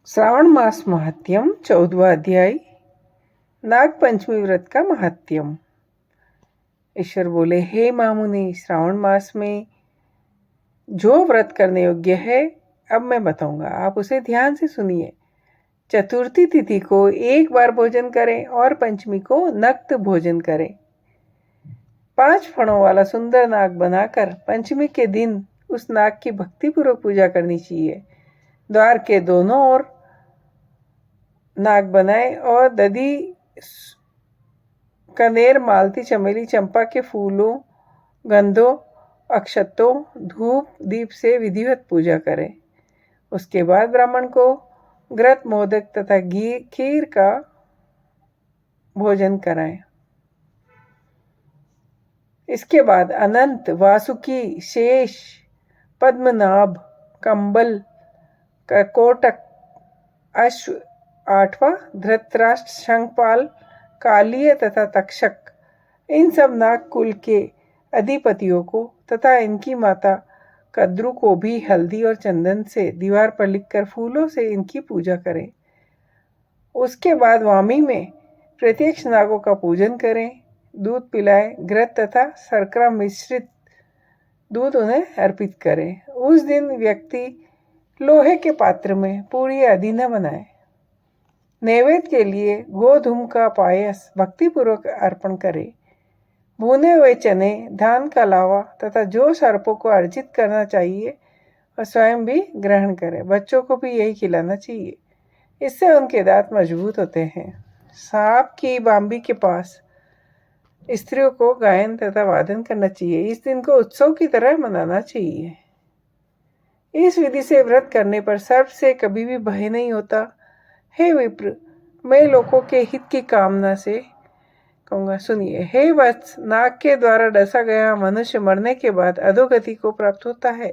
श्रावण मास महात्यम 14वां अध्याय नाग पंचमी व्रत का महात्यम। ईश्वर बोले, हे मामुनि, श्रावण मास में जो व्रत करने योग्य है अब मैं बताऊंगा, आप उसे ध्यान से सुनिए। चतुर्थी तिथि को एक बार भोजन करें और पंचमी को नक्त भोजन करें। 5 फणों वाला सुंदर नाग बनाकर पंचमी के दिन उस नाग की भक्तिपूर्वक पूजा करनी चाहिए। द्वार के दोनों ओर नाग बनाए और दधी, कनेर, मालती, चमेली, चंपा के फूलों, गंधों, अक्षतों, धूप, दीप से विधिवत पूजा करें। उसके बाद ब्राह्मण को घृत, मोदक तथा खीर का भोजन कराएं। इसके बाद अनंत, वासुकी, शेष, पद्मनाभ, कंबल, कोटक, अश्व, 8वां, धृतराष्ट्र, शंखपाल, कालीय तथा तक्षक, इन सब नाग कुल के अधिपतियों को तथा इनकी माता कद्रु को भी हल्दी और चंदन से दीवार पर लिखकर फूलों से इनकी पूजा करें। उसके बाद वामी में प्रत्यक्ष नागों का पूजन करें। दूध पिलाएं, घृत तथा शर्करा मिश्रित दूध उन्हें अर्पित करें। उस दिन व्यक्ति लोहे के पात्र में पूरी आदि न बनाए। नैवेद्य के लिए गोधूम का पायस भक्तिपूर्वक अर्पण करे। भुने हुए चने, धान का लावा तथा जो सर्पों को अर्जित करना चाहिए और स्वयं भी ग्रहण करें। बच्चों को भी यही खिलाना चाहिए, इससे उनके दांत मजबूत होते हैं। सांप की बांबी के पास स्त्रियों को गायन तथा वादन करना चाहिए। इस दिन को उत्सव की तरह मनाना चाहिए। इस विधि से व्रत करने पर सर्प से कभी भी भय नहीं होता। हे विप्र, मैं लोगों के हित की कामना से कहूँगा, सुनिए। हे वत्स, नाग के द्वारा डसा गया मनुष्य मरने के बाद अधोगति को प्राप्त होता है।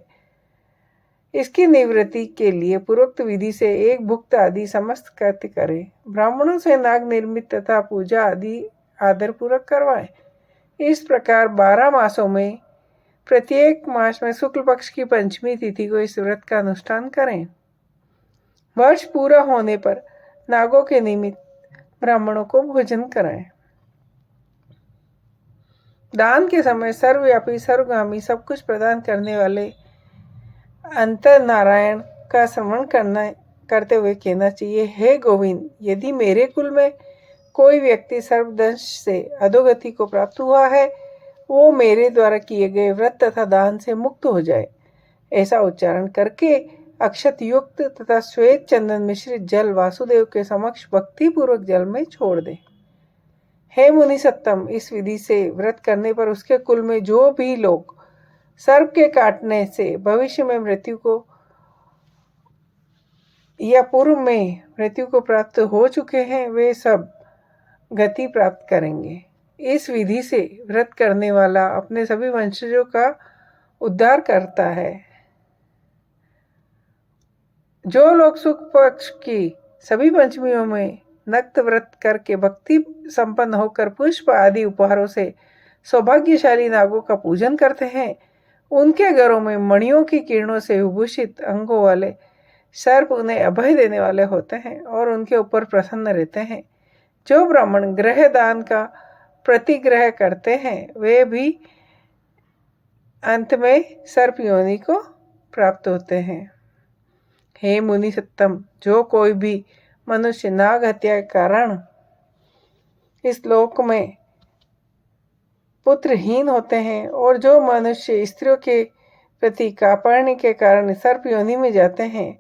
इसकी निवृत्ति के लिए पूर्वोक्त विधि से एक भुक्त आदि समस्त कृत्य करे। ब्राह्मणों से नाग निर्मित तथा पूजा आदि आदर पूर्वक करवाए। इस प्रकार 12 मासों में प्रत्येक मास में शुक्ल पक्ष की पंचमी तिथि को इस व्रत का अनुष्ठान करें। वर्ष पूरा होने पर नागों के निमित्त ब्राह्मणों को भोजन कराएं। दान के समय सर्वव्यापी, सर्वगामी, सब कुछ प्रदान करने वाले अंतर नारायण का श्रवण करते हुए कहना चाहिए, हे गोविंद, यदि मेरे कुल में कोई व्यक्ति सर्वदंश से अधोगति को प्राप्त हुआ है, वो मेरे द्वारा किए गए व्रत तथा दान से मुक्त हो जाए। ऐसा उच्चारण करके अक्षत युक्त तथा श्वेत चंदन मिश्रित जल वासुदेव के समक्ष भक्ति पूर्वक जल में छोड़ दे। हे मुनि सत्तम, इस विधि से व्रत करने पर उसके कुल में जो भी लोग सर्प के काटने से भविष्य में मृत्यु को या पूर्व में मृत्यु को प्राप्त हो चुके हैं, वे सब गति प्राप्त करेंगे। इस विधि से व्रत करने वाला अपने सभी वंशजों का उद्धार करता है। जो लोग सुख पक्ष की सभी पंचमियों में नक्त व्रत करके भक्ति संपन्न होकर पुष्प आदि उपहारों से सौभाग्यशाली नागों का पूजन करते हैं, उनके घरों में मणियों की किरणों से विभूषित अंगों वाले सर्प उन्हें अभय देने वाले होते हैं और उनके ऊपर प्रसन्न रहते हैं। जो ब्राह्मण ग्रह दान का प्रतिग्रह करते हैं, वे भी अंत में सर्प योनि को प्राप्त होते हैं। हे मुनि सत्तम, जो कोई भी मनुष्य नाग हत्या के कारण इस लोक में पुत्रहीन होते हैं और जो मनुष्य स्त्रियों के प्रति कापड़ने के कारण सर्प योनि में जाते हैं,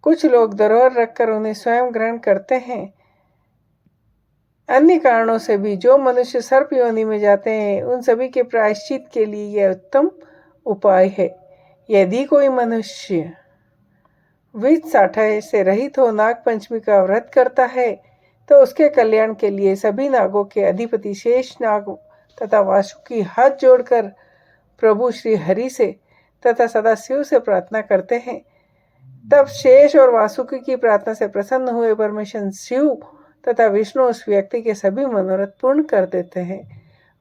कुछ लोग धरोहर रखकर उन्हें स्वयं ग्रहण करते हैं। अन्य कारणों से भी जो मनुष्य सर्प योनि में जाते हैं, उन सभी के प्रायश्चित के लिए यह उत्तम उपाय है। यदि कोई मनुष्य वित्त साठय से रहित हो नाग पंचमी का व्रत करता है, तो उसके कल्याण के लिए सभी नागों के अधिपति शेष नाग तथा वासुकी हाथ जोड़कर प्रभु श्री हरि से तथा सदा शिव से प्रार्थना करते हैं। तब शेष और वासुकी की प्रार्थना से प्रसन्न हुए परमेश्वर शिव तथा विष्णु उस व्यक्ति के सभी मनोरथ पूर्ण कर देते हैं।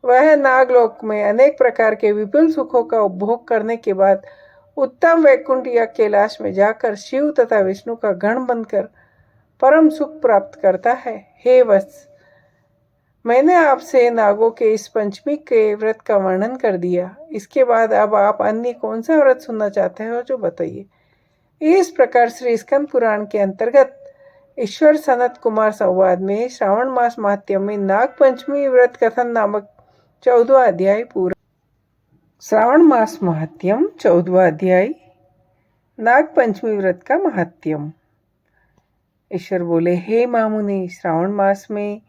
वह नागलोक में अनेक प्रकार के विपुल सुखों का उपभोग करने के बाद उत्तम वैकुंठ या कैलाश में जाकर शिव तथा विष्णु का गण बनकर परम सुख प्राप्त करता है। हे वत्स, मैंने आपसे नागों के इस पंचमी के व्रत का वर्णन कर दिया। इसके बाद अब आप अन्य कौन सा व्रत सुनना चाहते हो जो बताइए। इस प्रकार श्री स्कंद पुराण के अंतर्गत ईश्वर सनत कुमार संवाद में श्रावण मास महात्म्य में नाग पंचमी व्रत कथन नामक 14वां अध्याय पूरा। श्रावण मास महात्म्यम 14वां अध्याय, नाग पंचमी व्रत का महात्म्यम। ईश्वर बोले, हे मामुनि, श्रावण मास में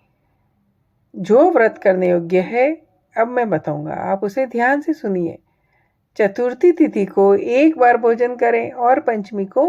जो व्रत करने योग्य है अब मैं बताऊंगा, आप उसे ध्यान से सुनिए। चतुर्थी तिथि को एक बार भोजन करें और पंचमी को